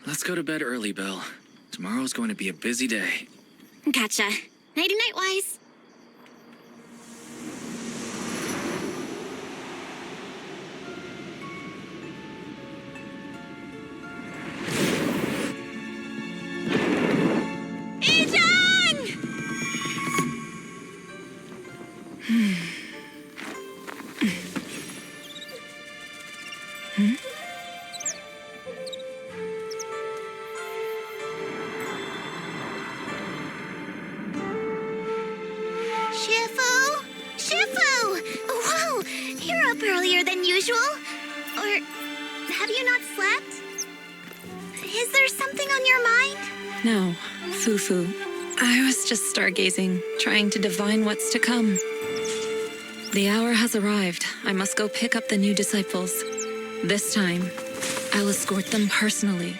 Let's go to bed early, Belle. Tomorrow's going to be a busy day. Gotcha. Nighty-night, Wise. Earlier than usual? Or have you not slept? Is there something on your mind? No, Foo-Foo. I was just stargazing, trying to divine what's to come. The hour has arrived. I must go pick up the new disciples. This time, I'll escort them personally.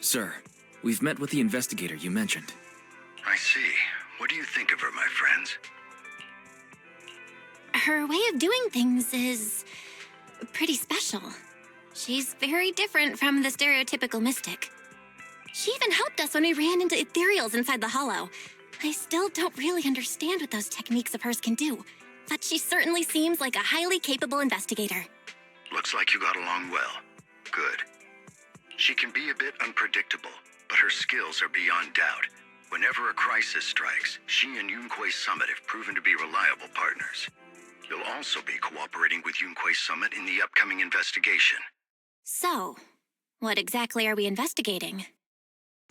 Sir, we've met with the investigator you mentioned. I see. What do you think of her, my friends? Her way of doing things is pretty special. She's very different from the stereotypical mystic. She even helped us when we ran into ethereals inside the hollow. I still don't really understand what those techniques of hers can do, but she certainly seems like a highly capable investigator. Looks like you got along well. Good. She can be a bit unpredictable, but her skills are beyond doubt. Whenever a crisis strikes, she and Yunquei Summit have proven to be reliable partners. You'll also be cooperating with Yunquei Summit in the upcoming investigation. So, what exactly are we investigating?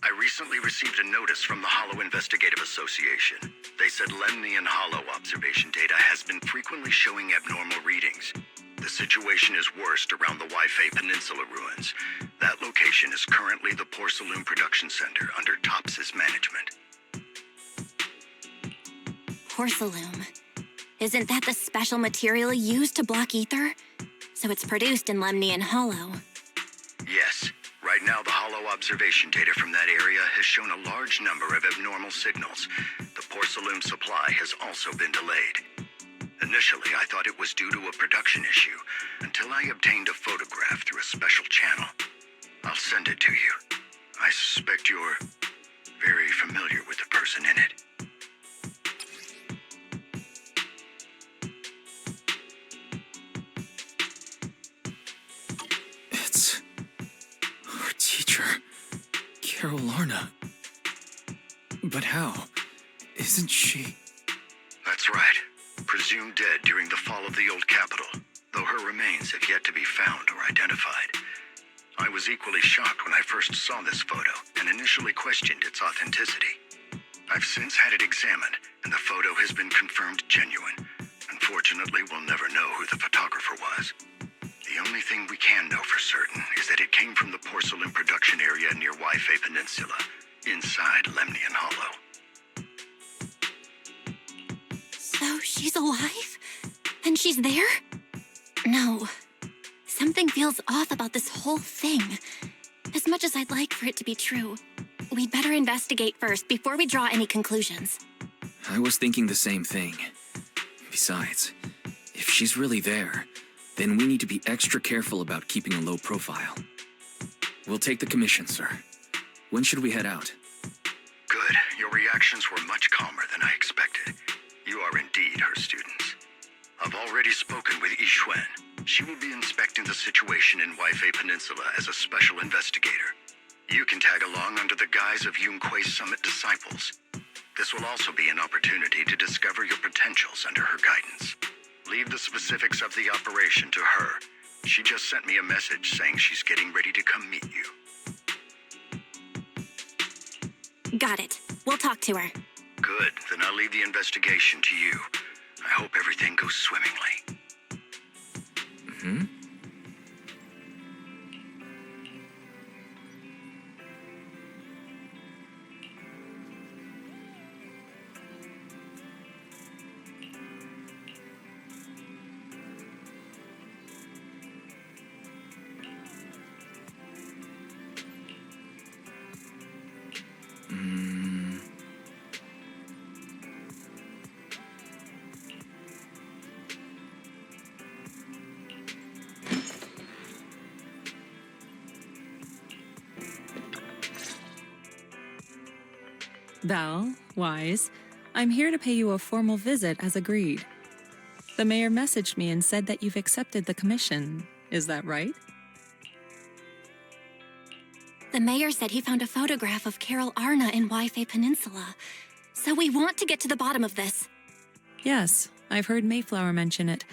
I recently received a notice from the Hollow Investigative Association. They said Lemnian Hollow observation data has been frequently showing abnormal readings. The situation is worst around the Waifei Peninsula ruins. That location is currently the Porcelain Production Center under Tops's management. Porcelain. Isn't that the special material used to block ether? So it's produced in Lemnian Hollow. Yes. Right now, the Hollow observation data from that area has shown a large number of abnormal signals. The porcelain supply has also been delayed. Initially, I thought it was due to a production issue, until I obtained a photograph through a special channel. I'll send it to you. I suspect you're very familiar with the person in it. It's our teacher, Carol Lorna. But how? Isn't she? That's right. Presumed dead during the fall of the old capital, though her remains have yet to be found or identified. I was equally shocked when I first saw this photo and initially questioned its authenticity. I've since had it examined, and the photo has been confirmed genuine. Unfortunately, we'll never know who the photographer was. The only thing we can know for certain is that it came from the porcelain production area near Waifei Peninsula, inside Lemnian Hollow. So she's alive? And she's there? No. Something feels off about this whole thing. As much as I'd like for it to be true, we'd better investigate first before we draw any conclusions. I was thinking the same thing. Besides, if she's really there, then we need to be extra careful about keeping a low profile. We'll take the commission, sir. When should we head out? Good. Your reactions were much calmer than I expected. You are indeed her students. I've already spoken with Yixuan. She will be inspecting the situation in Waifei Peninsula as a special investigator. You can tag along under the guise of Yunquei Summit disciples. This will also be an opportunity to discover your potentials under her guidance. Leave the specifics of the operation to her. She just sent me a message saying she's getting ready to come meet you. Got it. We'll talk to her. Good, then I'll leave the investigation to you. I hope everything goes swimmingly. Hmm? Val, Wise, I'm here to pay you a formal visit as agreed. The mayor messaged me and said that you've accepted the commission. Is that right? The mayor said he found a photograph of Carol Arna in Wi-Fi Peninsula. So we want to get to the bottom of this. Yes, I've heard Mayflower mention it.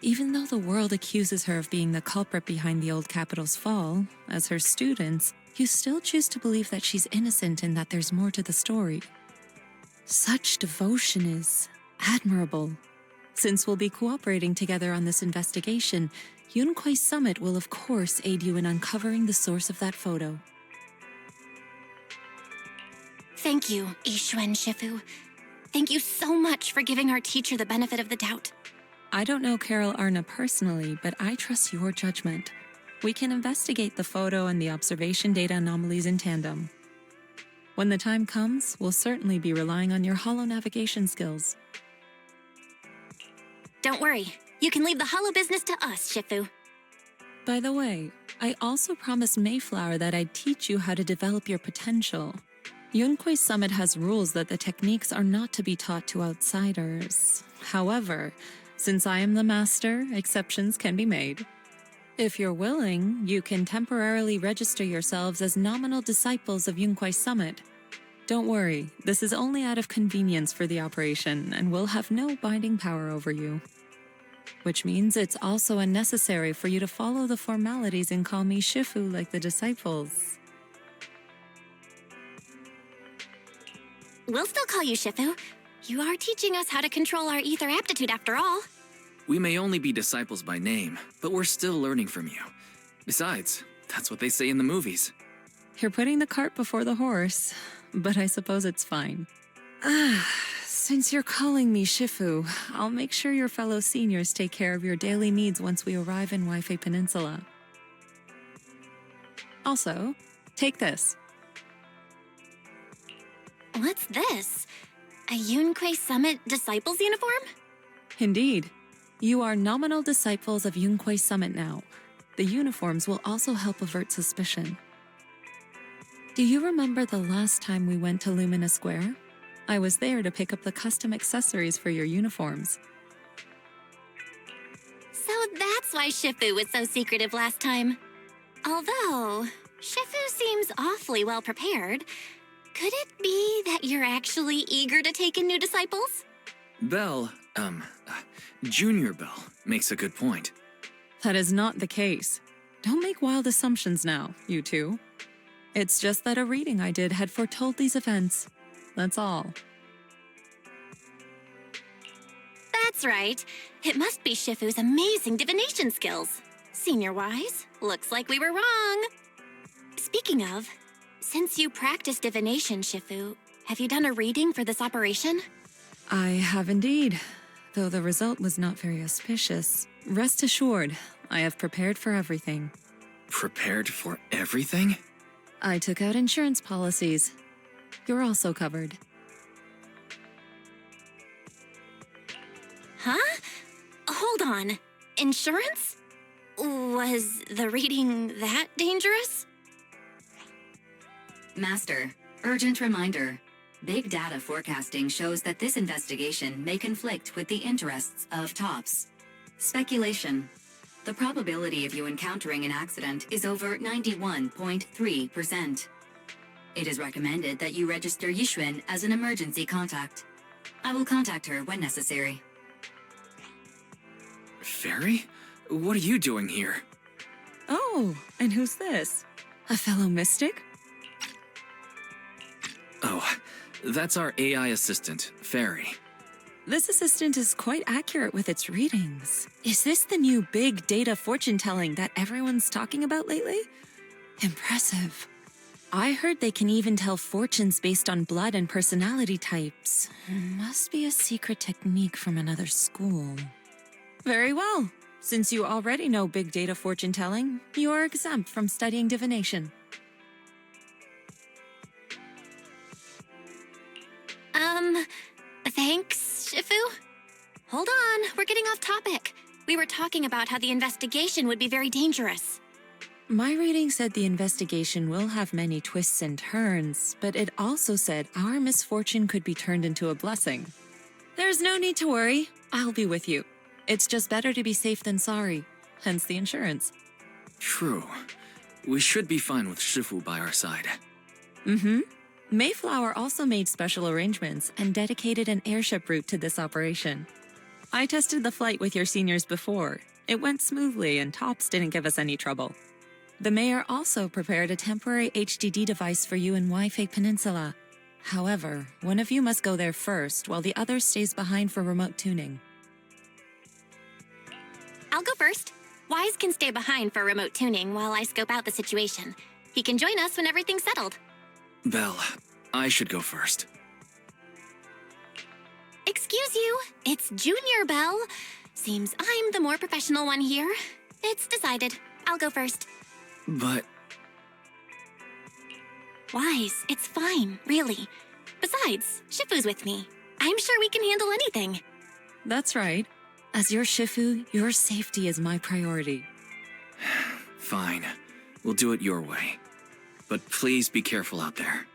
Even though the world accuses her of being the culprit behind the old capital's fall, as her students, you still choose to believe that she's innocent and that there's more to the story. Such devotion is admirable. Since we'll be cooperating together on this investigation, Yunquai Summit will of course aid you in uncovering the source of that photo. Thank you, Yixuan Shifu. Thank you so much for giving our teacher the benefit of the doubt. I don't know Carol Arna personally, but I trust your judgment. We can investigate the photo and the observation data anomalies in tandem. When the time comes, we'll certainly be relying on your holo navigation skills. Don't worry. You can leave the holo business to us, Shifu. By the way, I also promised Mayflower that I'd teach you how to develop your potential. Yunquai Summit has rules that the techniques are not to be taught to outsiders. However, since I am the master, exceptions can be made. If you're willing, you can temporarily register yourselves as nominal disciples of Yunquai Summit. Don't worry, this is only out of convenience for the operation and will have no binding power over you. Which means it's also unnecessary for you to follow the formalities and call me Shifu like the disciples. We'll still call you Shifu. You are teaching us how to control our ether aptitude after all. We may only be disciples by name, but we're still learning from you. Besides, that's what they say in the movies. You're putting the cart before the horse, but I suppose it's fine. Since you're calling me Shifu, I'll make sure your fellow seniors take care of your daily needs once we arrive in Wi-Fi Peninsula. Also, take this. What's this? A Yunquai Summit Disciples uniform? Indeed. You are nominal disciples of Yunquai Summit now. The uniforms will also help avert suspicion. Do you remember the last time we went to Lumina Square? I was there to pick up the custom accessories for your uniforms. So that's why Shifu was so secretive last time. Although, Shifu seems awfully well prepared. Could it be that you're actually eager to take in new disciples? Belle, Junior Belle makes a good point. That is not the case. Don't make wild assumptions now, you two. It's just that a reading I did had foretold these events. That's all. That's right. It must be Shifu's amazing divination skills. Senior Wise, looks like we were wrong. Speaking of, since you practice divination, Shifu, have you done a reading for this operation? I have indeed, though the result was not very auspicious. Rest assured, I have prepared for everything. Prepared for everything? I took out insurance policies. You're also covered. Huh? Hold on. Insurance? Was the reading that dangerous? Master, urgent reminder. Big data forecasting shows that this investigation may conflict with the interests of TOPS. Speculation. The probability of you encountering an accident is over 91.3%. It is recommended that you register Yixuan as an emergency contact. I will contact her when necessary. Fairy? What are you doing here? Oh, and who's this? A fellow mystic? Oh, that's our AI assistant, Fairy. This assistant is quite accurate with its readings. Is this the new big data fortune telling that everyone's talking about lately? Impressive. I heard they can even tell fortunes based on blood and personality types. Must be a secret technique from another school. Very well. Since you already know big data fortune telling, you are exempt from studying divination. Thanks, Shifu? Hold on, we're getting off topic. We were talking about how the investigation would be very dangerous. My reading said the investigation will have many twists and turns, but it also said our misfortune could be turned into a blessing. There's no need to worry. I'll be with you. It's just better to be safe than sorry, hence the insurance. True. We should be fine with Shifu by our side. Mm-hmm. Mayflower also made special arrangements and dedicated an airship route to this operation. I tested the flight with your seniors before. It went smoothly and Tops didn't give us any trouble. The mayor also prepared a temporary HDD device for you in Waifei Peninsula. However, one of you must go there first while the other stays behind for remote tuning. I'll go first. Wise can stay behind for remote tuning while I scope out the situation. He can join us when everything's settled. Belle, I should go first. Excuse you, it's Junior Bell. Seems I'm the more professional one here. It's decided. I'll go first. But Wise, it's fine, really. Besides, Shifu's with me. I'm sure we can handle anything. That's right. As your Shifu, your safety is my priority. fine. We'll do it your way. But please be careful out there.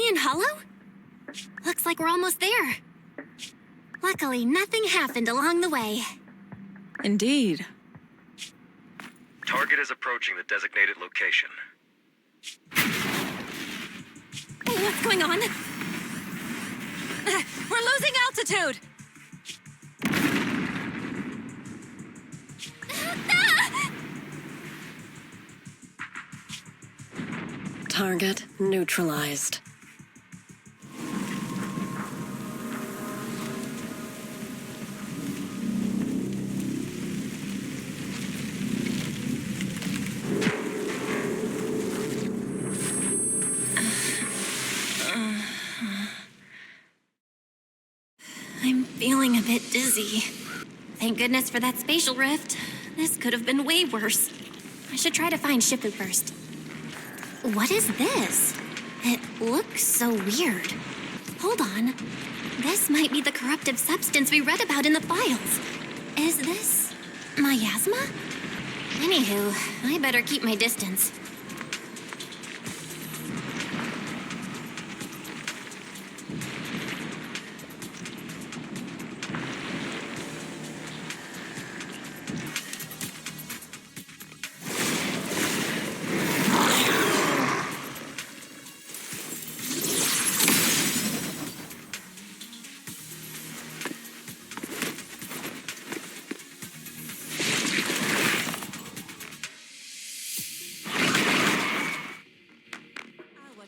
Lemnian Hollow? Looks like we're almost there. Luckily, nothing happened along the way. Indeed. Target is approaching the designated location. What's going on? We're losing altitude! Target neutralized. I'm feeling a bit dizzy. Thank goodness for that spatial rift. This could have been way worse. I should try to find Shifu first. What is this? It looks so weird. Hold on. This might be the corruptive substance we read about in the files. Is this miasma? Anywho, I better keep my distance.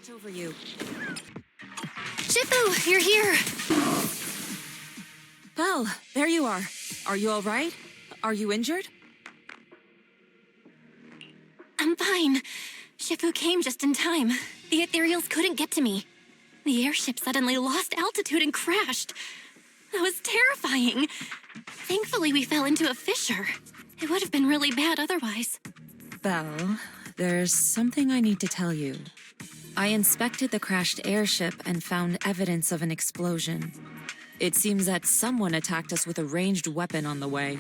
Over you. Shifu, you're here. Belle, there you are. Are you all right? Are you injured? I'm fine. Shifu came just in time. The ethereals couldn't get to me. The airship suddenly lost altitude and crashed. That was terrifying. Thankfully, we fell into a fissure. It would have been really bad otherwise. Belle, there's something I need to tell you. I inspected the crashed airship and found evidence of an explosion. It seems that someone attacked us with a ranged weapon on the way.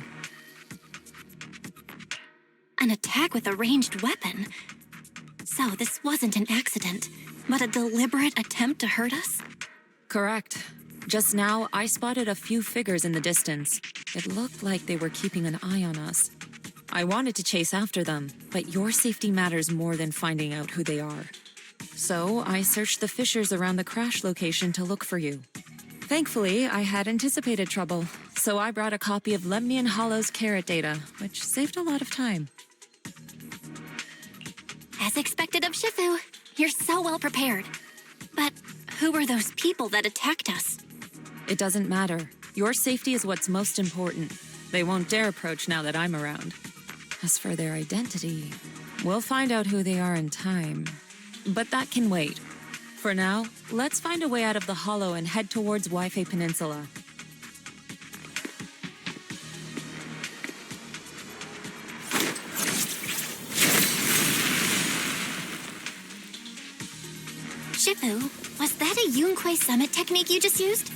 An attack with a ranged weapon? So this wasn't an accident, but a deliberate attempt to hurt us? Correct. Just now, I spotted a few figures in the distance. It looked like they were keeping an eye on us. I wanted to chase after them, but your safety matters more than finding out who they are. So I searched the fissures around the crash location to look for you. Thankfully, I had anticipated trouble, so I brought a copy of Lemnian Hollow's carrot data, which saved a lot of time. As expected of Shifu, you're so well prepared. But who were those people that attacked us? It doesn't matter. Your safety is what's most important. They won't dare approach now that I'm around. As for their identity, we'll find out who they are in time. But that can wait. For now, let's find a way out of the hollow and head towards Wi-Fi Peninsula. Shifu, was that a Yunquei summit technique you just used?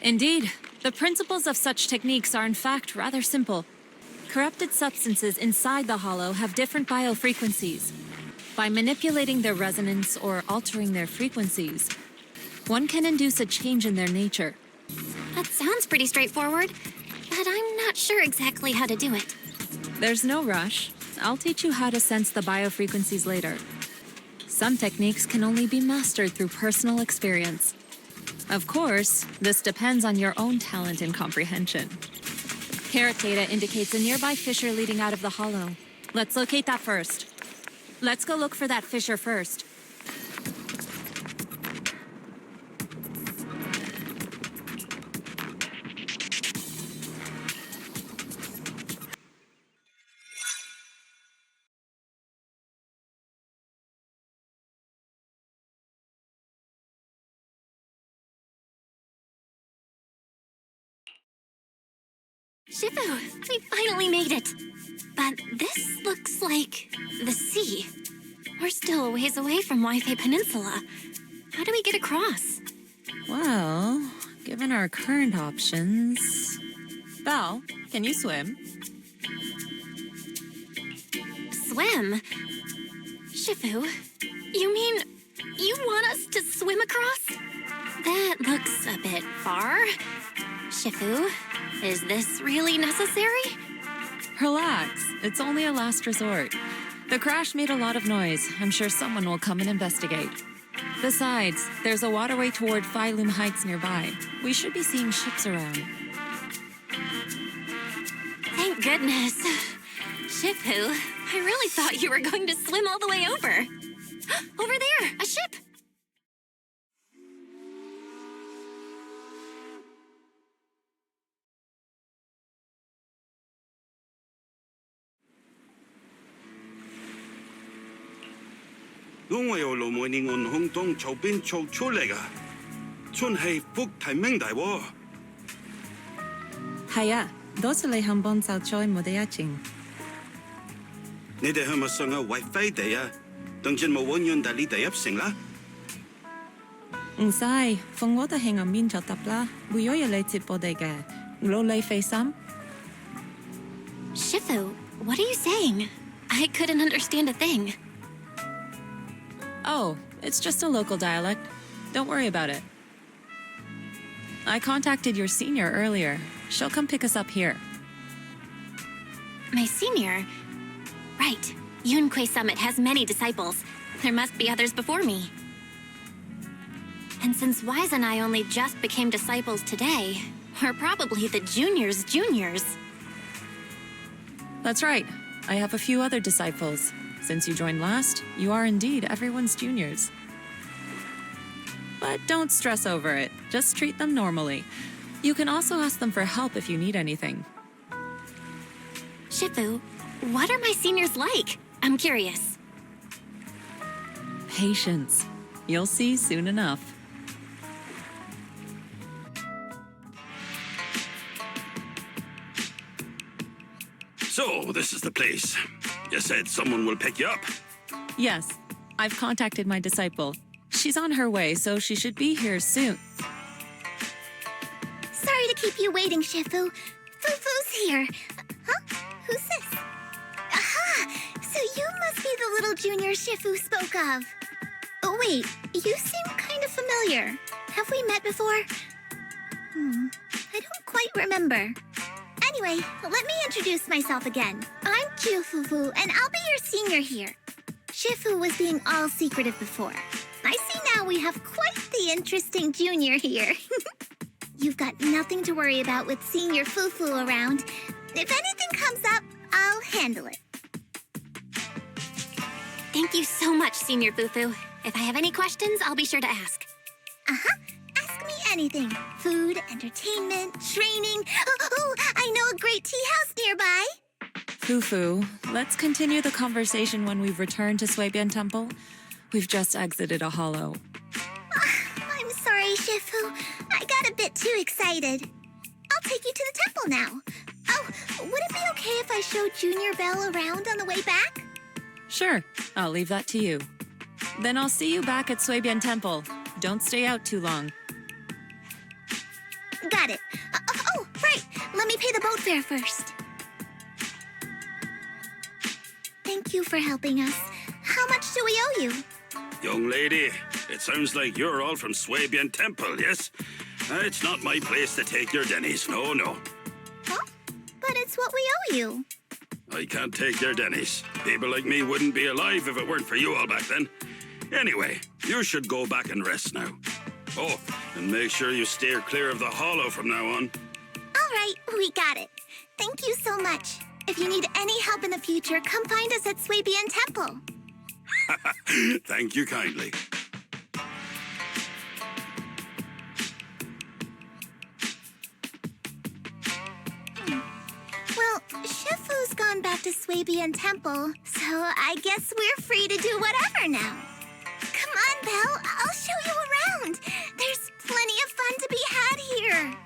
Indeed. The principles of such techniques are in fact rather simple. Corrupted substances inside the hollow have different biofrequencies. By manipulating their resonance or altering their frequencies, one can induce a change in their nature. That sounds pretty straightforward, but I'm not sure exactly how to do it. There's no rush. I'll teach you how to sense the biofrequencies later. Some techniques can only be mastered through personal experience. Of course, this depends on your own talent and comprehension. Carrot data indicates a nearby fissure leading out of the hollow. Let's locate that first. Let's go look for that fissure first. Shifu, we finally made it. But this looks like the sea. We're still a ways away from Wi-Fi Peninsula. How do we get across? Well, given our current options... Belle, can you swim? Swim? Shifu, you mean You want us to swim across? That looks a bit far. Shifu, is this really necessary? Relax. It's only a last resort. The crash made a lot of noise. I'm sure someone will come and investigate. Besides, there's a waterway toward Phylum Heights nearby. We should be seeing ships around. Thank goodness. Shifu, I really thought you were going to swim all the way over. Over there, a ship! 我由路梅尼岸空洞潮邊衝出嚟噶，真係福提名大喎！係啊，多謝你肯幫手再冇得一陣。你哋係咪上下為飛地啊？等陣冇揾人帶你哋入城啦。唔使，放我哋喺岸邊就得啦，會有人嚟接我哋嘅。努力費心。Shifu, what are you saying? I couldn't understand a thing. Oh, it's just a local dialect. Don't worry about it. I contacted your senior earlier. She'll come pick us up here. My senior? Right. Yunque Summit has many disciples. There must be others before me. And since Wise and I only just became disciples today, we're probably the juniors' juniors. That's right. I have a few other disciples. Since you joined last, you are indeed everyone's juniors. But don't stress over it. Just treat them normally. You can also ask them for help if you need anything. Shifu, what are my seniors like? I'm curious. Patience. You'll see soon enough. So, this is the place. You said someone will pick you up. Yes, I've contacted my disciple. She's on her way, so she should be here soon. Sorry to keep you waiting, Shifu. Fufu's here. Huh? Who's this? Aha! So you must be the little junior Shifu spoke of. Oh, wait. You seem kind of familiar. Have we met before? I don't quite remember. Anyway, let me introduce myself again. I'm Fufu, and I'll be your senior here. Shifu was being all secretive before. I see now we have quite the interesting junior here. You've got nothing to worry about with senior Fufu around. If anything comes up, I'll handle it. Thank you so much, Senior Fufu. If I have any questions, I'll be sure to ask. Uh-huh. Ask me anything. Food, entertainment, training. Oh, I know a great tea house nearby. Fufu, let's continue the conversation when we've returned to Suebian Temple. We've just exited a hollow. I'm sorry, Shifu. I got a bit too excited. I'll take you to the temple now. Oh, would it be okay if I showed Junior Belle around on the way back? Sure, I'll leave that to you. Then I'll see you back at Suebian Temple. Don't stay out too long. Got it. Oh, right. Let me pay the boat fare first. Thank you for helping us. How much do we owe you? Young lady, it sounds like you're all from Suebian Temple, yes? It's not my place to take your dennies, no. Huh? But it's what we owe you. I can't take your dennies. People like me wouldn't be alive if it weren't for you all back then. Anyway, you should go back and rest now. Oh, and make sure you steer clear of the hollow from now on. All right, we got it. Thank you so much. If you need any help in the future, come find us at Suebian Temple. Thank you kindly. Well, Shifu's gone back to Suebian Temple, so I guess we're free to do whatever now. Come on, Belle, I'll show you around. There's plenty of fun to be had here.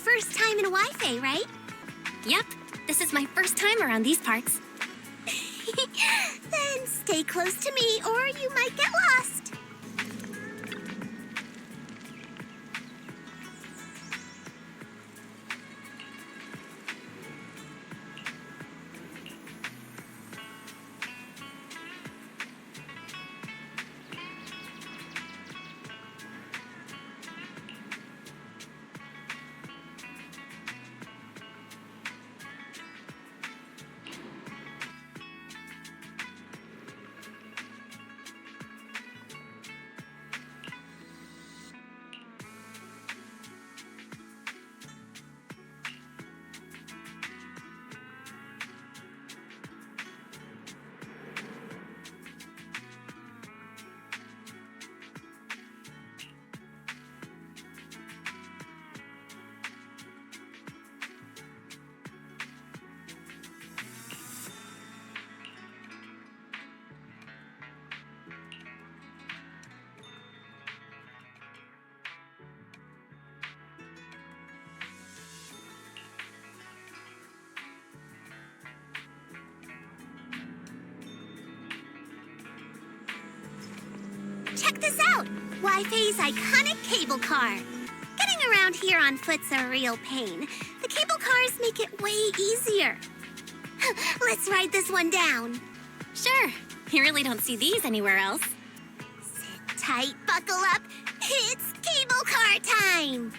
first time in Wi-Fi, right? Yep, this is my first time around these parts. Then stay close to me or you might get lost. Check this out! Wi-Fi's iconic cable car. Getting around here on foot's a real pain. The cable cars make it way easier. Let's ride this one down. Sure, you really don't see these anywhere else. Sit tight, buckle up. It's cable car time!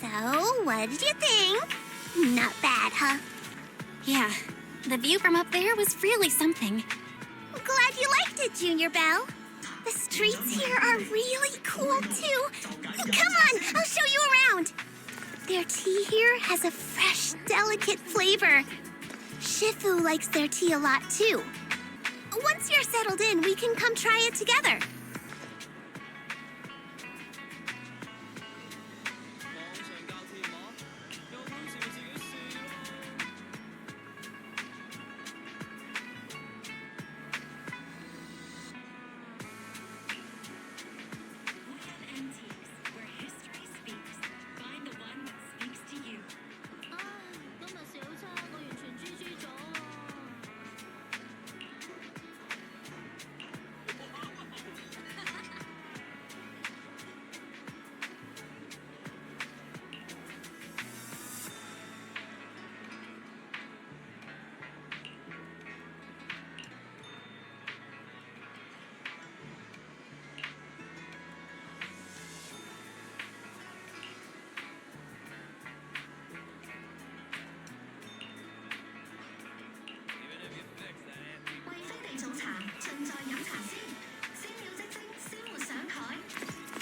So, what did you think? Not bad, huh? Yeah, the view from up there was really something. Glad you liked it, Junior Belle. The streets here are really cool, too. Come on, I'll show you around. Their tea here has a fresh, delicate flavor. Shifu likes their tea a lot, too. Once you're settled in, we can come try it together.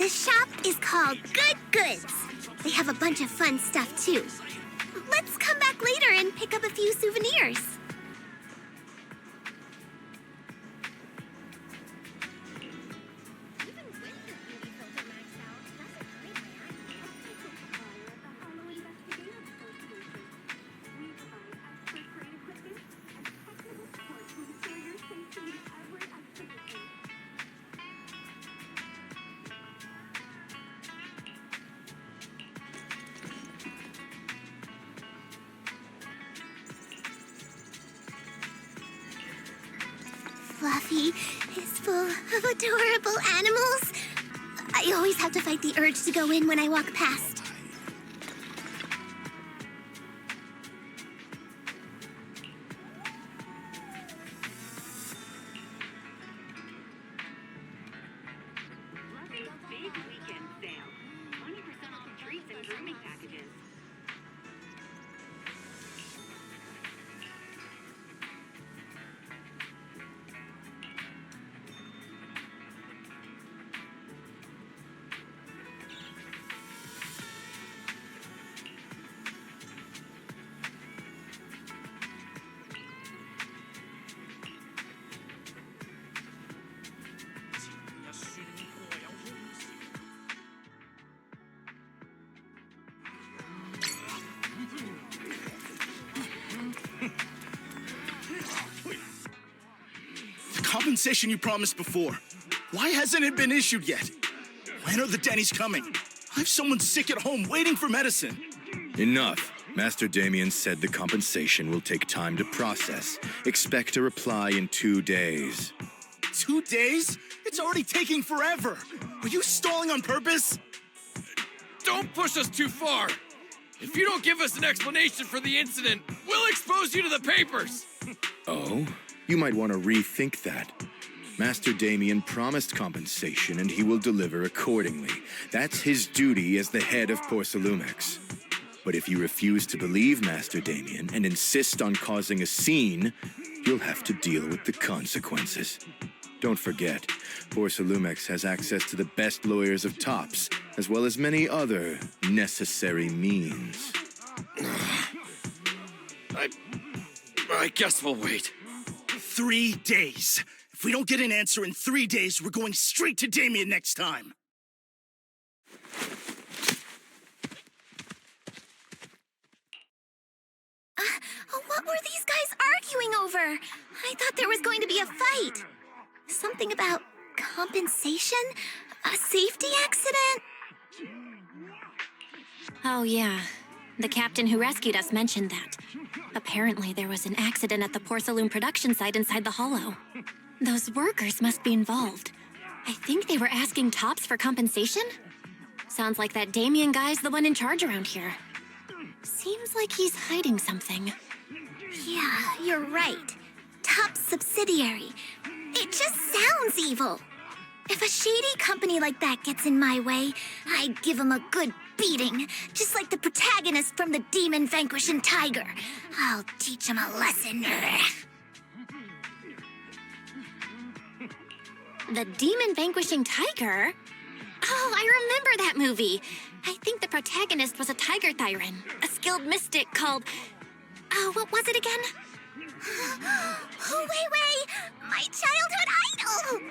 The shop is called Good Goods. They have a bunch of fun stuff, too. Let's come back later and pick up a few souvenirs. Fluffy is full of adorable animals. I always have to fight the urge to go in when I walk past. Big weekend sale. 20% off treats and grooming packages. The compensation you promised before. Why hasn't it been issued yet? When are the Denny's coming? I have someone sick at home waiting for medicine. Enough. Master Damien said the compensation will take time to process. Expect a reply in 2 days. 2 days? It's already taking forever. Are you stalling on purpose? Don't push us too far. If you don't give us an explanation for the incident, we'll expose you to the papers. Oh? You might want to rethink that. Master Damien promised compensation and he will deliver accordingly. That's his duty as the head of Porcelumex. But if you refuse to believe Master Damien and insist on causing a scene, you'll have to deal with the consequences. Don't forget, Porcelumex has access to the best lawyers of Tops, as well as many other necessary means. I guess we'll wait. 3 days. If we don't get an answer in 3 days, we're going straight to Damien next time. What were these guys arguing over? I thought there was going to be a fight. Something about compensation? A safety accident? Oh, yeah. The captain who rescued us mentioned that. Apparently, there was an accident at the porcelain production site inside the hollow. Those workers must be involved. I think they were asking Tops for compensation? Sounds like that Damien guy's the one in charge around here. Seems like he's hiding something. Yeah, you're right. Top subsidiary. It just sounds evil. If a shady company like that gets in my way, I'd give him a good beating, just like the protagonist from the Demon Vanquishing Tiger. I'll teach him a lesson. The Demon Vanquishing Tiger? Oh, I remember that movie. I think the protagonist was a tiger thyran, a skilled mystic called... Oh, what was it again? Oh, wait! My childhood idol!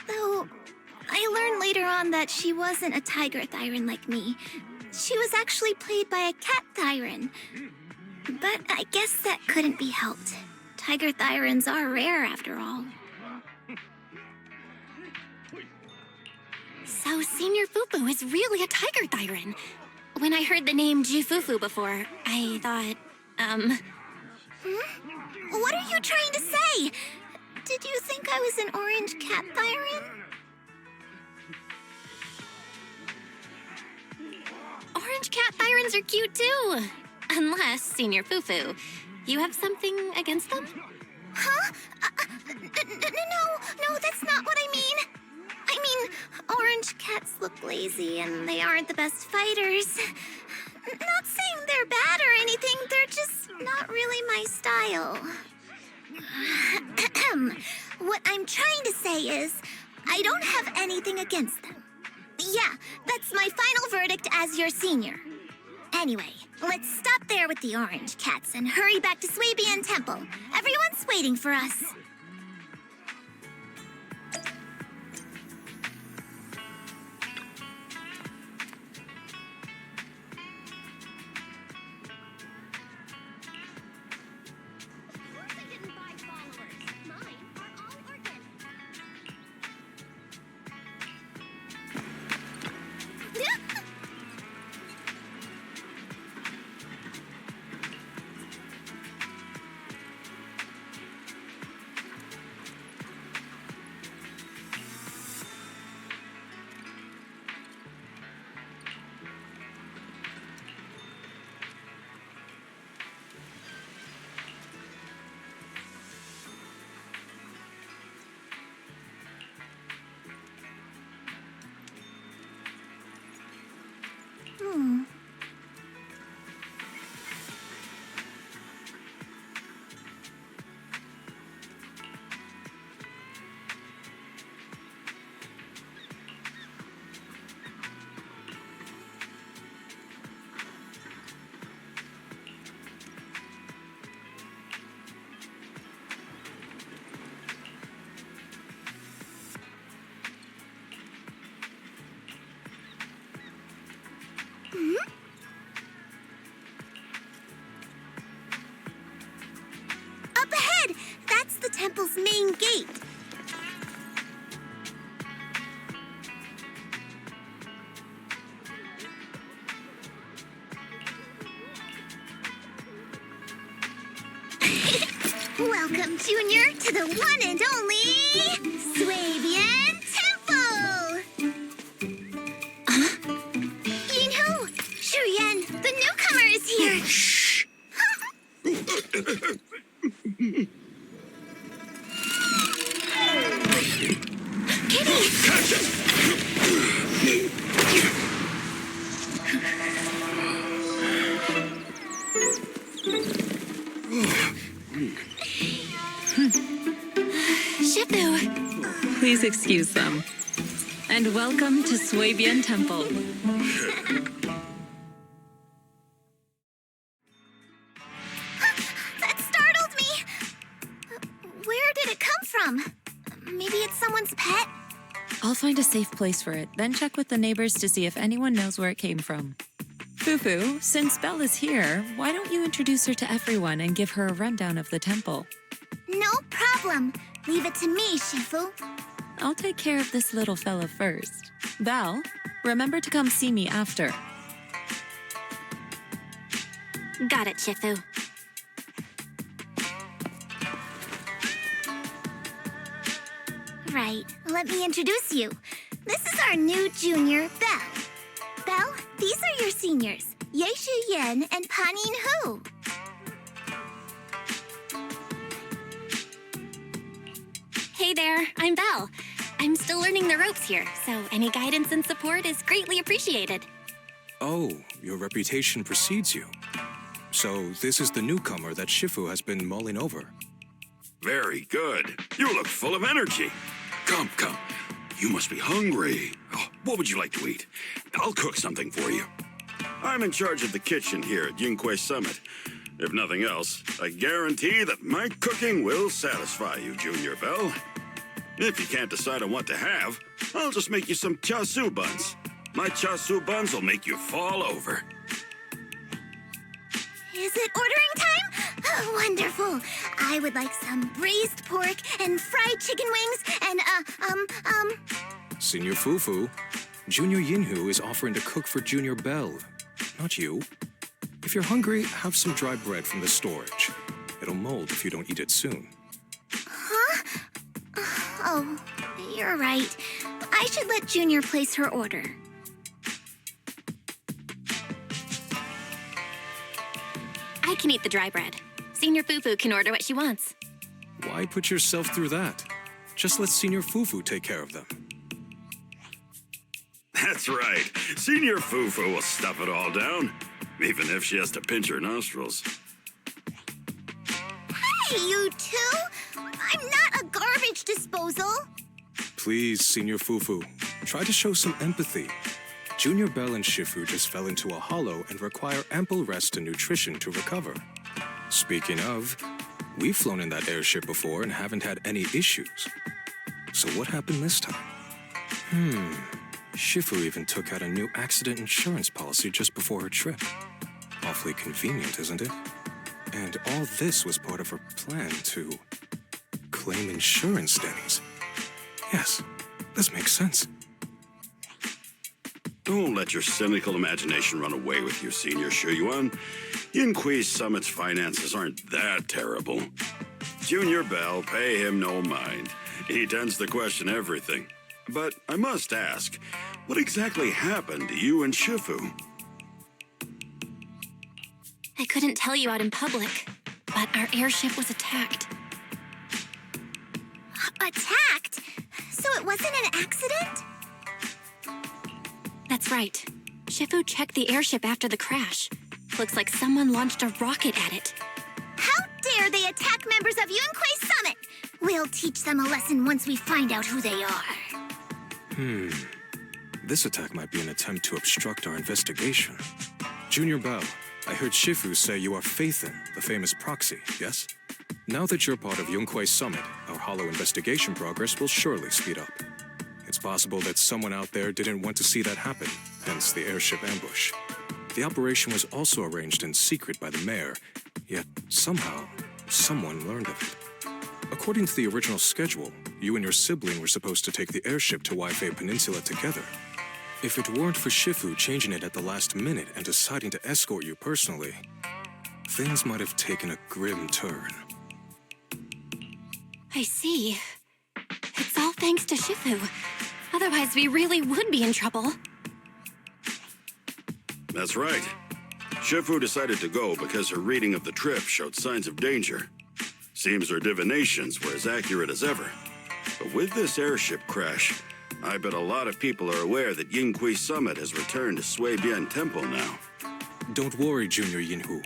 Though, I learned later on that she wasn't a tiger thyran like me. She was actually played by a cat thyran. But I guess that couldn't be helped. Tiger thyrans are rare after all. So Senior Fufu is really a tiger thyran. When I heard the name Jufufu before, I thought, What are you trying to say? Did you think I was an orange cat thyran? orange cat thyrans are cute too. Unless, Senior Fufu, you have something against them? Huh? No, that's not what I mean. I mean, orange cats look lazy and they aren't the best fighters. Not saying they're bad or anything, they're just not really my style. What I'm trying to say is, I don't have anything against them. Yeah, that's my final verdict as your senior. Anyway, let's stop there with the orange cats and hurry back to Swabian Temple. Everyone's waiting for us. Up ahead! That's the temple's main gate. Welcome, Junior, to the one and only Swabian Temple! Yinhu! Shuyan, the newcomer is here! Shh! Kitty! Catch it! Shifu! Please excuse them. And welcome to Swabian Temple. That startled me! Where did it come from? Maybe it's someone's pet? I'll find a safe place for it, then check with the neighbors to see if anyone knows where it came from. Fufu, since Belle is here, why don't you introduce her to everyone and give her a rundown of the temple? No problem. Leave it to me, Shifu. I'll take care of this little fella first. Belle, remember to come see me after. Got it, Shifu. Right, let me introduce you. This is our new junior, Belle. Belle, these are your seniors, Yeishu Yen and Panin Hu. Hey there, I'm Belle. I'm still learning the ropes here, so any guidance and support is greatly appreciated. Oh, your reputation precedes you. So this is the newcomer that Shifu has been mulling over. Very good. You look full of energy. Come, come. You must be hungry. Oh, what would you like to eat? I'll cook something for you. I'm in charge of the kitchen here at Yingque Summit. If nothing else, I guarantee that my cooking will satisfy you, Junior Belle. If you can't decide on what to have, I'll just make you some chasu buns. My chasu buns will make you fall over. Is it ordering time? Oh, wonderful. I would like some braised pork and fried chicken wings and, Senior Fufu, Junior Yinhu is offering to cook for Junior Belle, not you. If you're hungry, have some dry bread from the storage. It'll mold if you don't eat it soon. Huh? Oh, you're right. I should let Junior place her order. I can eat the dry bread. Senior Fufu can order what she wants. Why put yourself through that? Just let Senior Fufu take care of them. That's right. Senior Fufu will stuff it all down, even if she has to pinch her nostrils. Hey, you two! I'm not a garbage disposal! Please, Senior Fufu, try to show some empathy. Junior Bell and Shifu just fell into a hollow and require ample rest and nutrition to recover. Speaking of, we've flown in that airship before and haven't had any issues. So what happened this time? Shifu even took out a new accident insurance policy just before her trip. Awfully convenient, isn't it? And all this was part of her plan to claim insurance, Denny's. Yes, this makes sense. Don't let your cynical imagination run away with you, Senior Shuyuan. Yinqui's Summit's finances aren't that terrible. Junior Bell, pay him no mind. He tends to question everything. But I must ask, what exactly happened to you and Shifu? I couldn't tell you out in public, but our airship was attacked. Attacked? So it wasn't an accident? That's right. Shifu checked the airship after the crash. Looks like someone launched a rocket at it. How dare they attack members of Yunquei Summit? We'll teach them a lesson once we find out who they are. This attack might be an attempt to obstruct our investigation. Junior Bell, I heard Shifu say you are Phaethon, the famous proxy, yes? Now that you're part of Yunquei Summit, our hollow investigation progress will surely speed up. It's possible that someone out there didn't want to see that happen, hence the airship ambush. The operation was also arranged in secret by the mayor, yet somehow, someone learned of it. According to the original schedule, you and your sibling were supposed to take the airship to Waifei Peninsula together. If it weren't for Shifu changing it at the last minute and deciding to escort you personally, things might have taken a grim turn. I see. It's all thanks to Shifu. Otherwise, we really would be in trouble. That's right. Shifu decided to go because her reading of the trip showed signs of danger. Seems her divinations were as accurate as ever. But with this airship crash, I bet a lot of people are aware that Yinqui Summit has returned to Suibian Temple now. Don't worry, Junior Yinhu.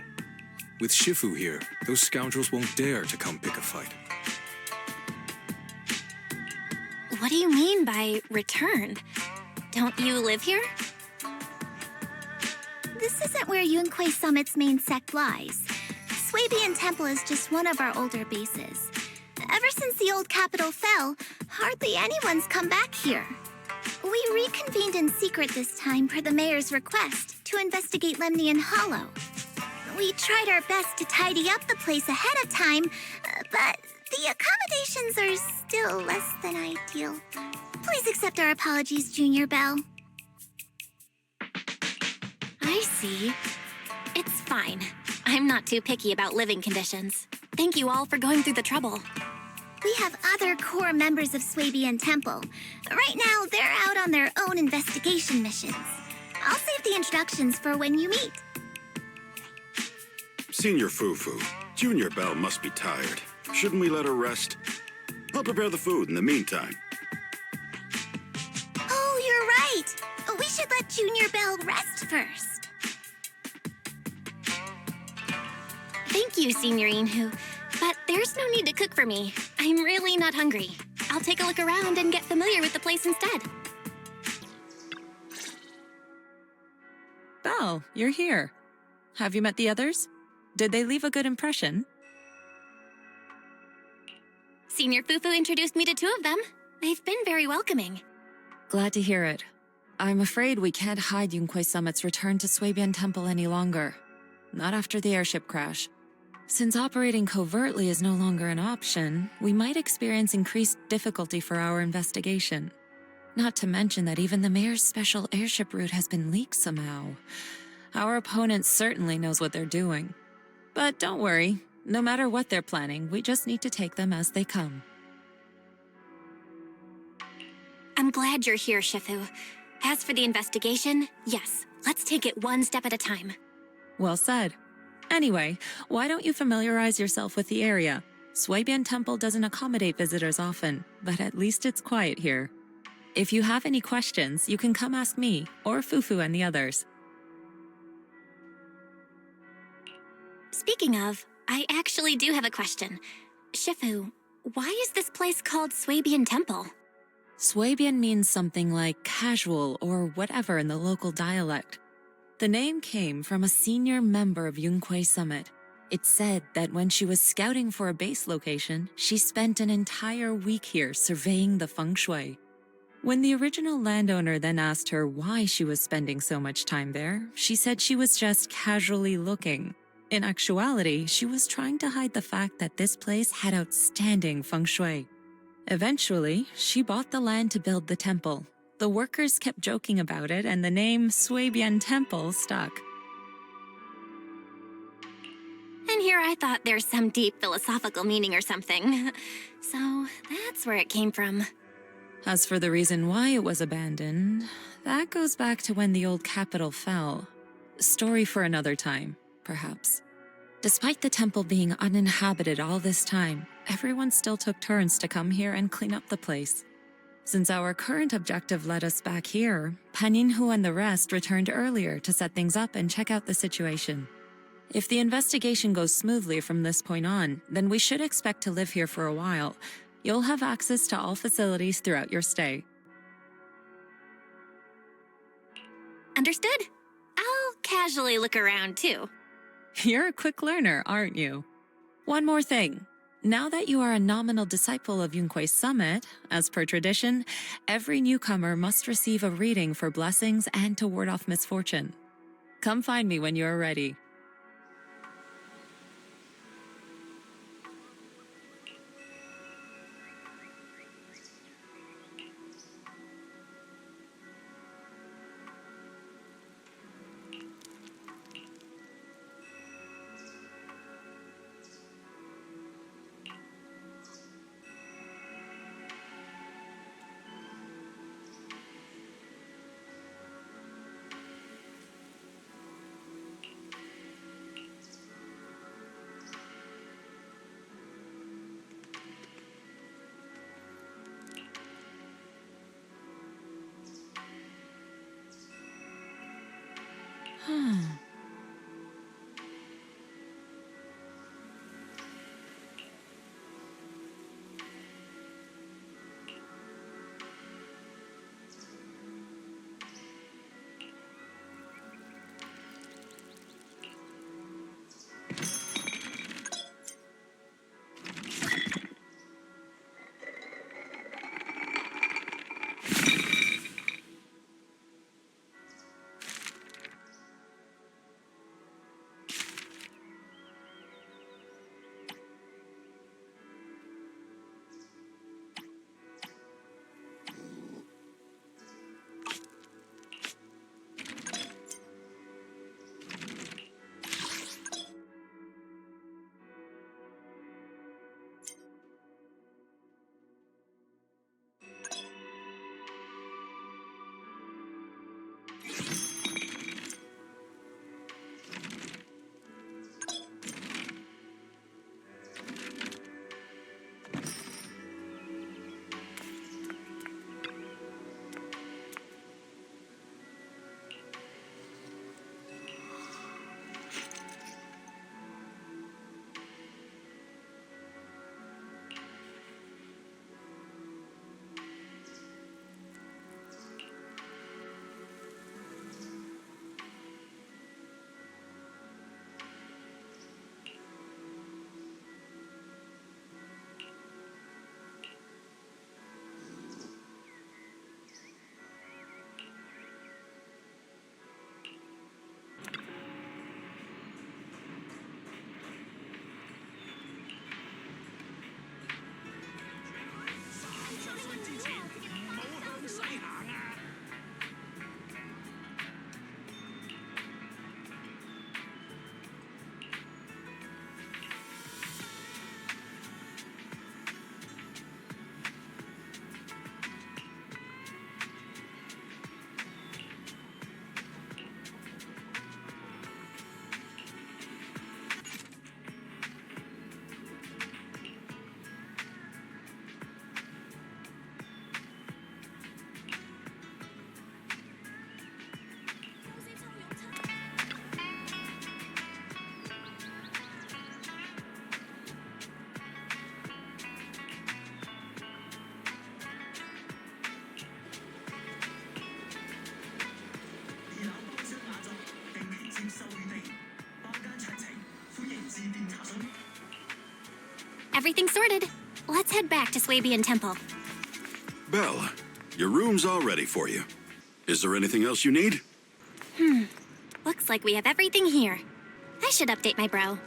With Shifu here, those scoundrels won't dare to come pick a fight. What do you mean by returned? Don't you live here? This isn't where Yunquei Summit's main sect lies. Suibian Temple is just one of our older bases. Ever since the old capital fell, hardly anyone's come back here. We reconvened in secret this time per the mayor's request to investigate Lemnian Hollow. We tried our best to tidy up the place ahead of time, but the accommodations are still less than ideal. Please accept our apologies, Junior Bell. I see. It's fine. I'm not too picky about living conditions. Thank you all for going through the trouble. We have other core members of Suibian Temple. Right now, they're out on their own investigation missions. I'll save the introductions for when you meet. Senior Fufu, Junior Bell must be tired. Shouldn't we let her rest? I'll prepare the food in the meantime. Oh, you're right. We should let Junior Bell rest first. Thank you, Senior Yinhu. But there's no need to cook for me. I'm really not hungry. I'll take a look around and get familiar with the place instead. Belle, you're here. Have you met the others? Did they leave a good impression? Senior Fufu introduced me to two of them. They've been very welcoming. Glad to hear it. I'm afraid we can't hide Yunquei Summit's return to Suibian Temple any longer. Not after the airship crash. Since operating covertly is no longer an option, we might experience increased difficulty for our investigation. Not to mention that even the mayor's special airship route has been leaked somehow. Our opponent certainly knows what they're doing. But don't worry, no matter what they're planning, we just need to take them as they come. I'm glad you're here, Shifu. As for the investigation, yes, let's take it one step at a time. Well said. Anyway, why don't you familiarize yourself with the area? Suibian Temple doesn't accommodate visitors often, but at least it's quiet here. If you have any questions, you can come ask me, or Fufu and the others. Speaking of, I actually do have a question. Shifu, why is this place called Suibian Temple? Swabian means something like casual or whatever in the local dialect. The name came from a senior member of Yunquei Summit. It's said that when she was scouting for a base location, she spent an entire week here surveying the feng shui. When the original landowner then asked her why she was spending so much time there, she said she was just casually looking. In actuality, she was trying to hide the fact that this place had outstanding feng shui. Eventually, she bought the land to build the temple. The workers kept joking about it, and the name Swabian Temple stuck. And here I thought there's some deep philosophical meaning or something. So that's where it came from. As for the reason why it was abandoned, that goes back to when the old capital fell. Story for another time, perhaps. Despite the temple being uninhabited all this time, everyone still took turns to come here and clean up the place. Since our current objective led us back here, Paninhu and the rest returned earlier to set things up and check out the situation. If the investigation goes smoothly from this point on, then we should expect to live here for a while. You'll have access to all facilities throughout your stay. Understood? I'll casually look around too. You're a quick learner, aren't you? One more thing. Now that you are a nominal disciple of Yunquei Summit, as per tradition, every newcomer must receive a reading for blessings and to ward off misfortune. Come find me when you are ready. everything sorted. Let's head back to Swabian Temple. Belle, your room's all ready for you. Is there anything else you need? Looks like we have everything here. I should update my bro.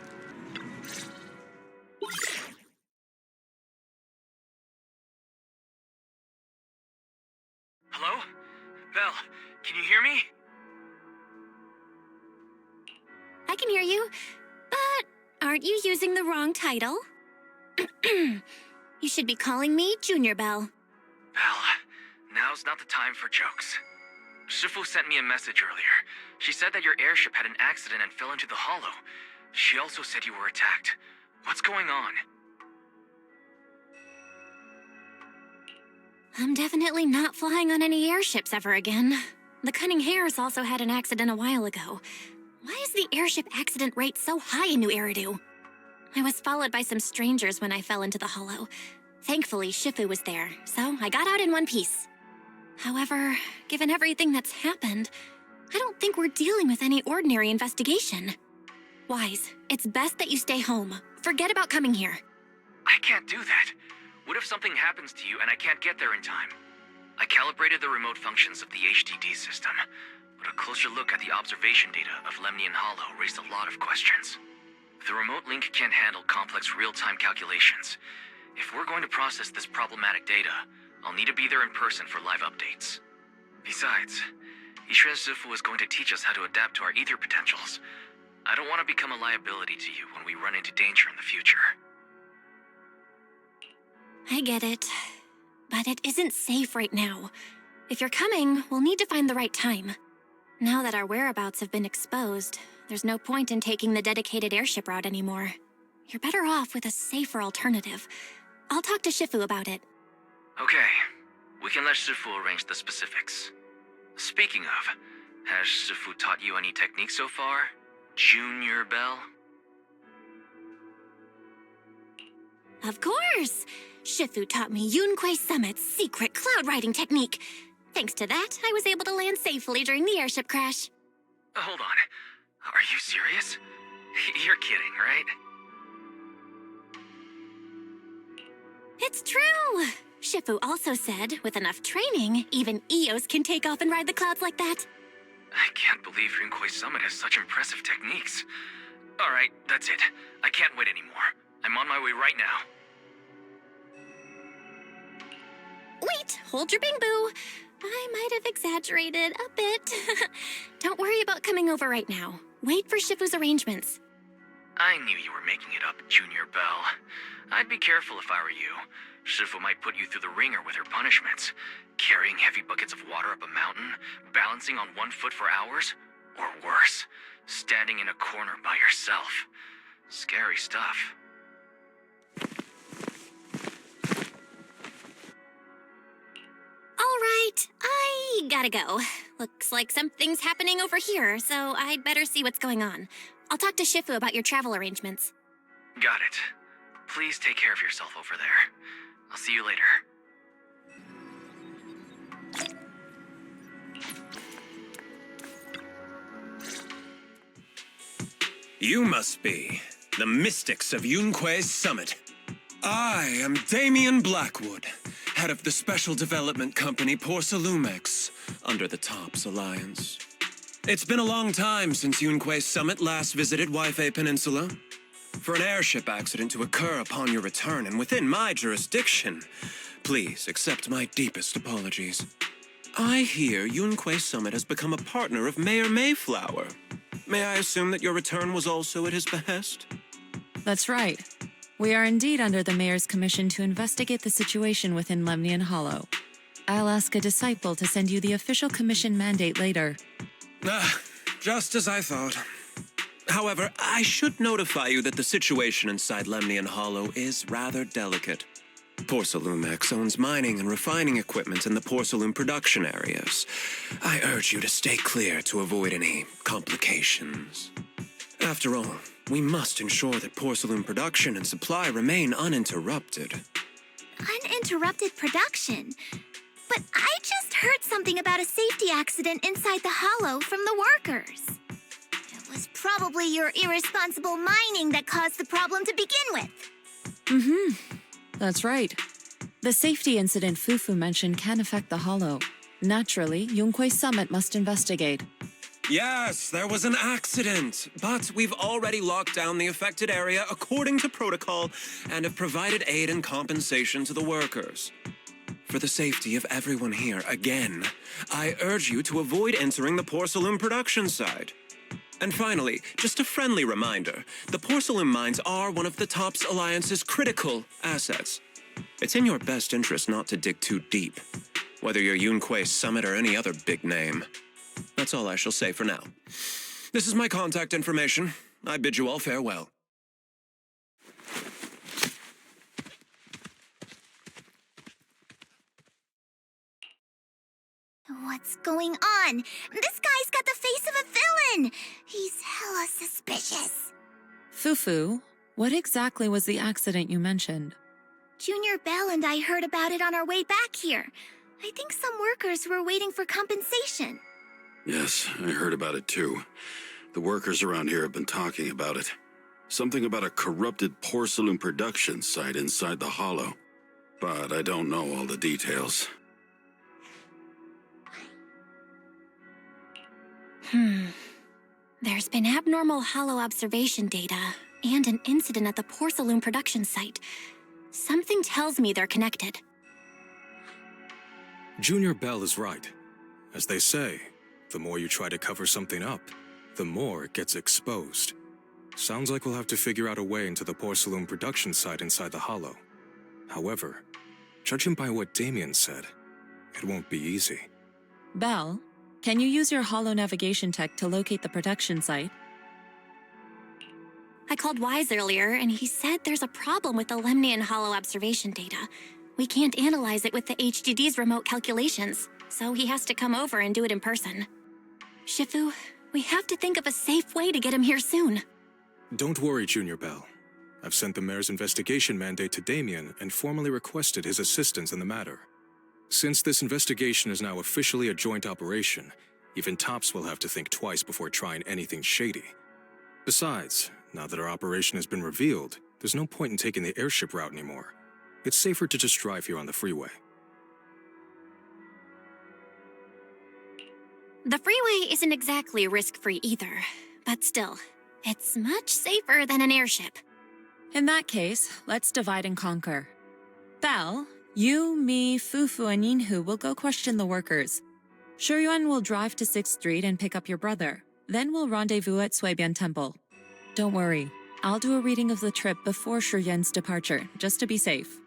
Hello? Belle, can you hear me? I can hear you, but aren't you using the wrong title? You should be calling me Junior Belle. Belle, now's not the time for jokes. Shifu sent me a message earlier. She said that your airship had an accident and fell into the hollow. She also said you were attacked. What's going on? I'm definitely not flying on any airships ever again. The Cunning Hares also had an accident a while ago. Why is the airship accident rate so high in New Eridu? I was followed by some strangers when I fell into the hollow. Thankfully, Shifu was there, so I got out in one piece. However, given everything that's happened, I don't think we're dealing with any ordinary investigation. Wise, it's best that you stay home. Forget about coming here. I can't do that. What if something happens to you and I can't get there in time? I calibrated the remote functions of the HDD system, but a closer look at the observation data of Lemnian Hollow raised a lot of questions. The remote link can't handle complex real-time calculations. If we're going to process this problematic data, I'll need to be there in person for live updates. Besides, Ishren Sifu is going to teach us how to adapt to our ether potentials. I don't want to become a liability to you when we run into danger in the future. I get it, but it isn't safe right now. If you're coming, we'll need to find the right time. Now that our whereabouts have been exposed, there's no point in taking the dedicated airship route anymore. You're better off with a safer alternative. I'll talk to Shifu about it. Okay, we can let Shifu arrange the specifics. Speaking of, has Shifu taught you any techniques so far, Junior Belle? Of course! Shifu taught me Yunquei Summit's secret cloud riding technique. Thanks to that, I was able to land safely during the airship crash. Hold on. Are you serious? You're kidding, right? It's true! Shifu also said, with enough training, even Eos can take off and ride the clouds like that. I can't believe Yunquei Summit has such impressive techniques. Alright, that's it. I can't wait anymore. I'm on my way right now. Wait, hold your bing boo. I might have exaggerated a bit. Don't worry about coming over right now. Wait for Shifu's arrangements. I knew you were making it up, Junior Belle. I'd be careful if I were you. Shifu might put you through the ringer with her punishments. Carrying heavy buckets of water up a mountain, balancing on one foot for hours, or worse, standing in a corner by yourself. Scary stuff. All right, I gotta go. Looks like something's happening over here, so I'd better see what's going on. I'll talk to Shifu about your travel arrangements. Got it. Please take care of yourself over there. I'll see you later. You must be the mystics of Yunquei Summit. I am Damien Blackwood, head of the special development company Porcelumex, under the TOPS Alliance. It's been a long time since Yunquei Summit last visited Waifei Peninsula. For an airship accident to occur upon your return and within my jurisdiction, please accept my deepest apologies. I hear Yunquei Summit has become a partner of Mayor Mayflower. May I assume that your return was also at his behest? That's right. We are indeed under the Mayor's commission to investigate the situation within Lemnian Hollow. I'll ask a disciple to send you the official commission mandate later. Just as I thought. However, I should notify you that the situation inside Lemnian Hollow is rather delicate. Porcelumex owns mining and refining equipment in the porcelain production areas. I urge you to stay clear to avoid any complications. After all, we must ensure that porcelain production and supply remain uninterrupted. Uninterrupted production? But I just heard something about a safety accident inside the hollow from the workers. It was probably your irresponsible mining that caused the problem to begin with. That's right. The safety incident Fufu mentioned can affect the Hollow. Naturally, Yunquei Summit must investigate. Yes, there was an accident, but we've already locked down the affected area according to protocol and have provided aid and compensation to the workers. For the safety of everyone here, again, I urge you to avoid entering the Porcelain production site. And finally, just a friendly reminder, the Porcelain mines are one of the TOPS Alliance's critical assets. It's in your best interest not to dig too deep, whether you're Yunquei Summit or any other big name. That's all I shall say for now. This is my contact information. I bid you all farewell. What's going on? This guy's got the face of a villain! He's hella suspicious. Fufu, what exactly was the accident you mentioned? Junior Bell and I heard about it on our way back here. I think some workers were waiting for compensation. Yes, I heard about it too. The workers around here have been talking about it. Something about a corrupted porcelain production site inside the Hollow. But I don't know all the details. There's been abnormal Hollow observation data and an incident at the porcelain production site. Something tells me they're connected. Junior Bell is right. As they say, the more you try to cover something up, the more it gets exposed. Sounds like we'll have to figure out a way into the porcelain production site inside the Hollow. However, judging by what Damien said, it won't be easy. Bell, can you use your Hollow navigation tech to locate the production site? I called Wise earlier, and he said there's a problem with the Lemnian Hollow observation data. We can't analyze it with the HDD's remote calculations, so he has to come over and do it in person. Shifu, we have to think of a safe way to get him here soon. Don't worry, Junior Bell. I've sent the mayor's investigation mandate to Damien and formally requested his assistance in the matter. Since this investigation is now officially a joint operation, even TOPS will have to think twice before trying anything shady. Besides, now that our operation has been revealed, there's no point in taking the airship route anymore. It's safer to just drive here on the freeway. The freeway isn't exactly risk-free either, but still, it's much safer than an airship. In that case, let's divide and conquer. Bell, you, me, Fufu, and Yinhu will go question the workers. Shuyuan will drive to 6th Street and pick up your brother. Then we'll rendezvous at Suibian Temple. Don't worry, I'll do a reading of the trip before Shuyuan's departure, just to be safe.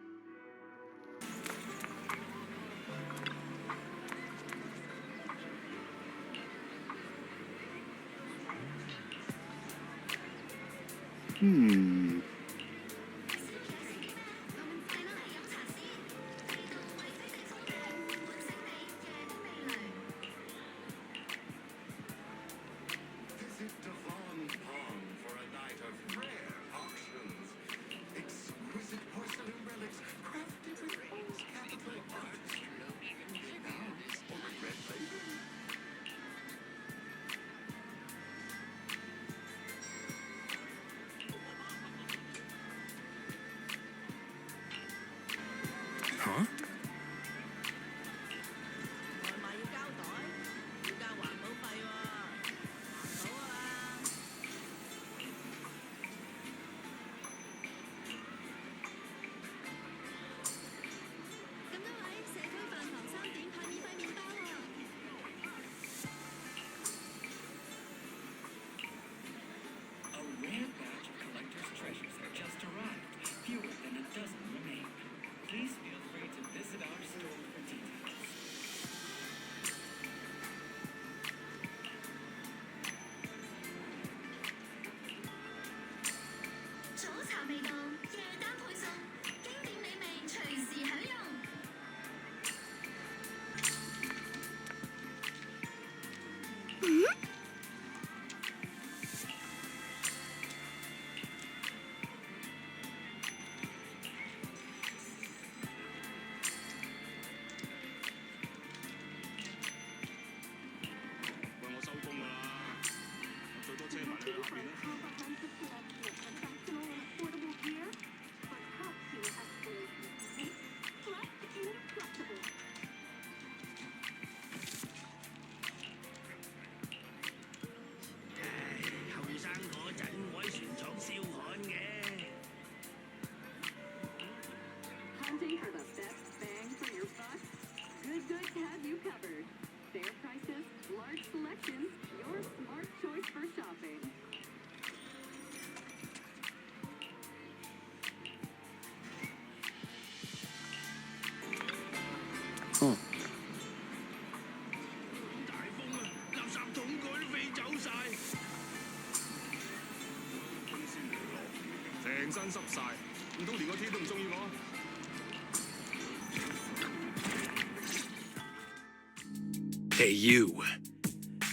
Hey, you.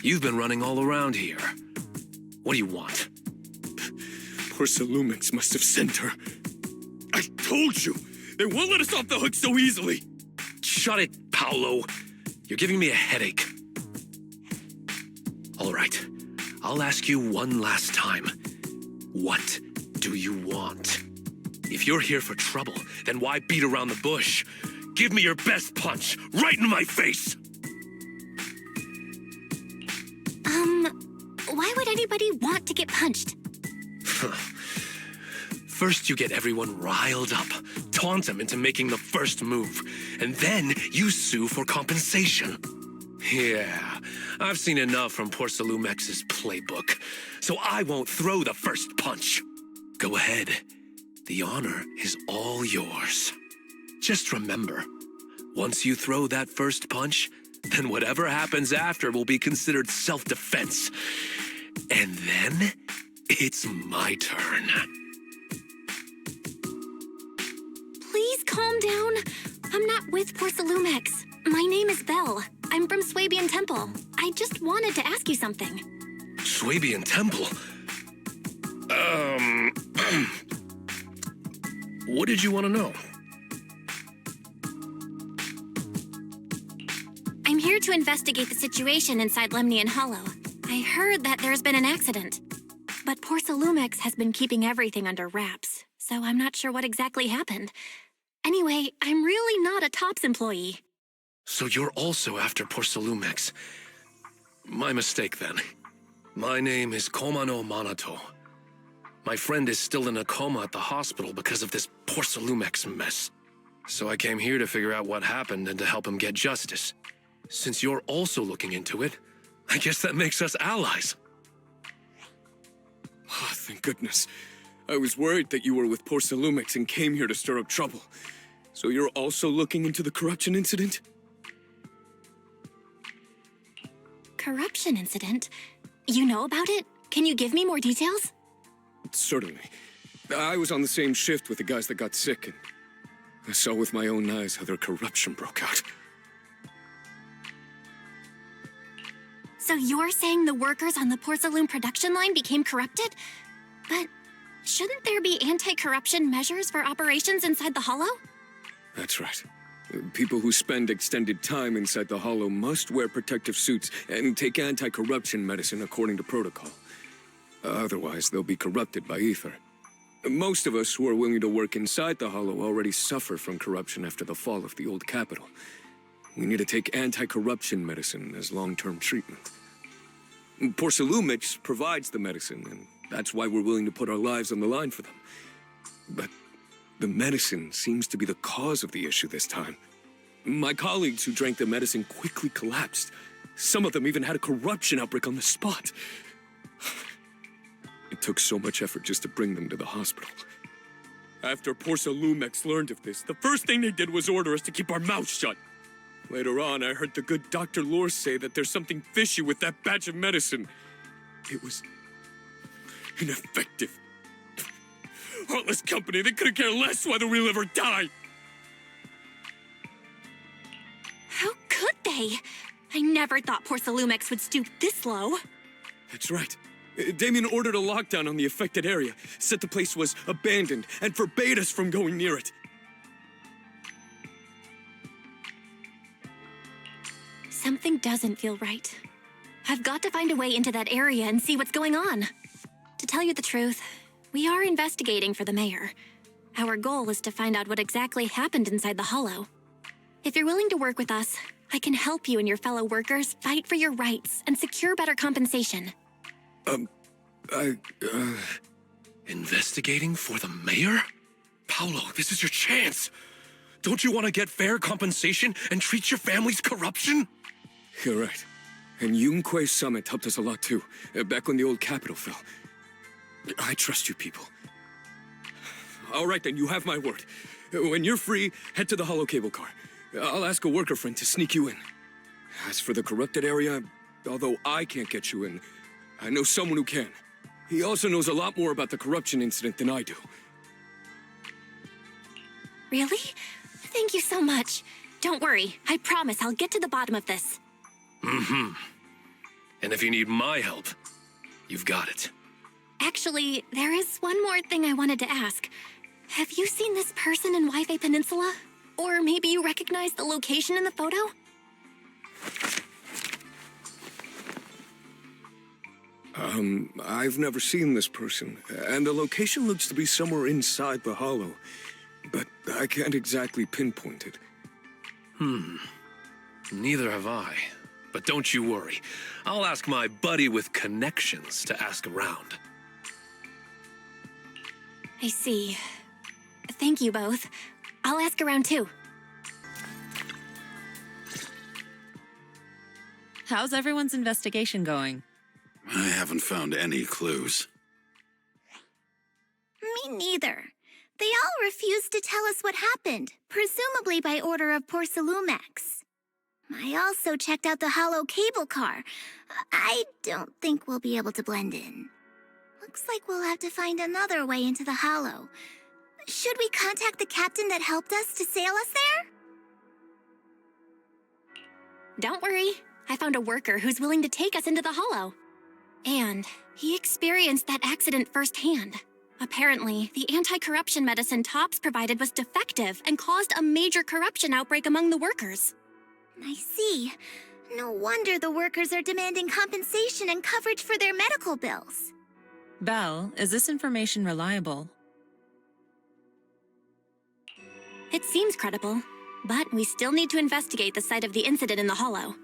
You've been running all around here. What do you want? Porcelumix must have sent her. I told you! They won't let us off the hook so easily! Shut it, Paolo. You're giving me a headache. All right. I'll ask you one last time. What do you want? If you're here for trouble, then why beat around the bush? Give me your best punch, right in my face! Why would anybody want to get punched? First you get everyone riled up, taunt them into making the first move, and then you sue for compensation. Yeah, I've seen enough from Porcelumex's playbook, so I won't throw the first punch. Go ahead. The honor is all yours. Just remember, once you throw that first punch, then whatever happens after will be considered self-defense. And then, it's my turn. Please calm down. I'm not with Porcelumex. My name is Belle. I'm from Swabian Temple. I just wanted to ask you something. Swabian Temple? What did you want to know? I'm here to investigate the situation inside Lemnian Hollow. I heard that there's been an accident. But Porcelumex has been keeping everything under wraps, so I'm not sure what exactly happened. Anyway, I'm really not a TOPS employee. So you're also after Porcelumex. My mistake, then. My name is Komano Manato. My friend is still in a coma at the hospital because of this Porcelumex mess. So I came here to figure out what happened and to help him get justice. Since you're also looking into it, I guess that makes us allies. Oh, thank goodness. I was worried that you were with Porcelumix and came here to stir up trouble. So you're also looking into the corruption incident? Corruption incident? You know about it? Can you give me more details? Certainly. I was on the same shift with the guys that got sick, and I saw with my own eyes how their corruption broke out. So you're saying the workers on the Porcelume production line became corrupted? But shouldn't there be anti-corruption measures for operations inside the Hollow? That's right. People who spend extended time inside the Hollow must wear protective suits and take anti-corruption medicine according to protocol. Otherwise, they'll be corrupted by ether. Most of us who are willing to work inside the Hollow already suffer from corruption after the fall of the old capital. We need to take anti-corruption medicine as long-term treatment. Porcelumix provides the medicine, and that's why we're willing to put our lives on the line for them. But the medicine seems to be the cause of the issue this time. My colleagues who drank the medicine quickly collapsed. Some of them even had a corruption outbreak on the spot. It took so much effort just to bring them to the hospital. After Porcelumix learned of this, the first thing they did was order us to keep our mouths shut. Later on, I heard the good Dr. Lore say that there's something fishy with that batch of medicine. It was ineffective. Heartless company, they couldn't care less whether we live or die. How could they? I never thought Porcelumex would stoop this low. That's right. Damien ordered a lockdown on the affected area, said the place was abandoned, and forbade us from going near it. Something doesn't feel right. I've got to find a way into that area and see what's going on. To tell you the truth, we are investigating for the mayor. Our goal is to find out what exactly happened inside the Hollow. If you're willing to work with us, I can help you and your fellow workers fight for your rights and secure better compensation. Investigating for the mayor? Paolo, this is your chance. Don't you want to get fair compensation and treat your family's corruption? You're right. And Yunque Summit helped us a lot too, back when the old capital fell. I trust you people. All right then, you have my word. When you're free, head to the Hollow cable car. I'll ask a worker friend to sneak you in. As for the corrupted area, although I can't get you in, I know someone who can. He also knows a lot more about the corruption incident than I do. Really? Thank you so much. Don't worry. I promise I'll get to the bottom of this. Mm-hmm. And if you need my help, you've got it. Actually, there is one more thing I wanted to ask. Have you seen this person in Wi-Fi Peninsula? Or maybe you recognize the location in the photo? I've never seen this person, and the location looks to be somewhere inside the hollow, but I can't exactly pinpoint it. Neither have I. But don't you worry. I'll ask my buddy with connections to ask around. I see. Thank you both. I'll ask around too. How's everyone's investigation going? I haven't found any clues. Me neither. They all refused to tell us what happened, presumably by order of Porcelumex. I also checked out the hollow cable car. I don't think we'll be able to blend in. Looks like we'll have to find another way into the hollow. Should we contact the captain that helped us to sail us there? Don't worry. I found a worker who's willing to take us into the hollow. And he experienced that accident firsthand. Apparently, the anti-corruption medicine Tops provided was defective and caused a major corruption outbreak among the workers. I see. No wonder the workers are demanding compensation and coverage for their medical bills. Belle, is this information reliable? It seems credible, but we still need to investigate the site of the incident in the hollow.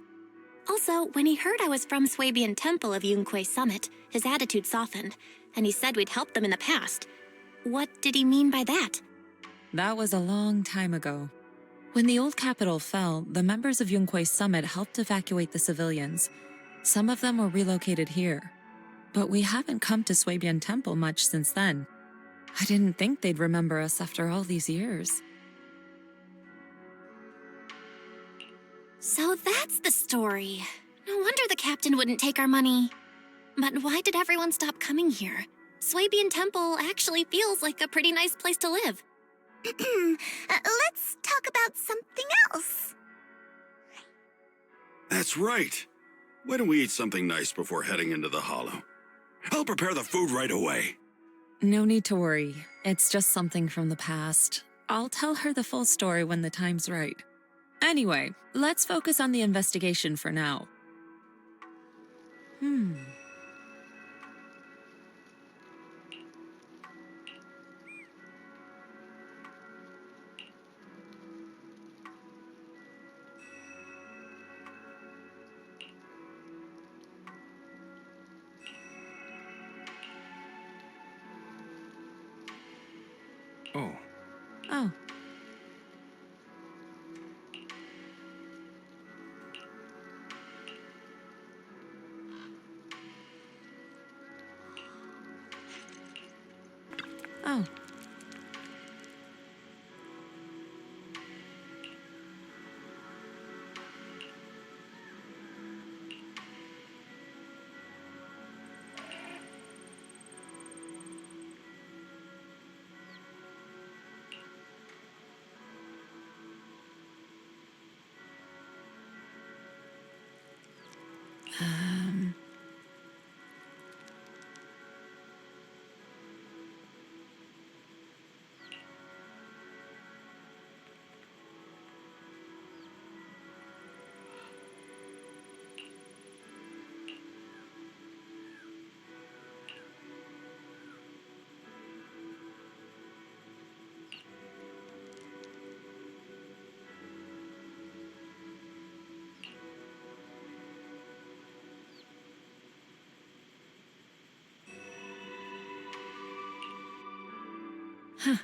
Also, when he heard I was from Swabian Temple of Yunque Summit, his attitude softened, and he said we'd helped them in the past. What did he mean by that? That was a long time ago. When the old capital fell, the members of Yunque Summit helped evacuate the civilians. Some of them were relocated here. But we haven't come to Swabian Temple much since then. I didn't think they'd remember us after all these years. So that's the story. No wonder the captain wouldn't take our money. But why did everyone stop coming here? Swabian Temple actually feels like a pretty nice place to live. Let's talk about something else. That's right. Why don't we eat something nice before heading into the hollow? I'll prepare the food right away. No need to worry. It's just something from the past. I'll tell her the full story when the time's right. Anyway, let's focus on the investigation for now. Oh. Oh. Oh. Huh.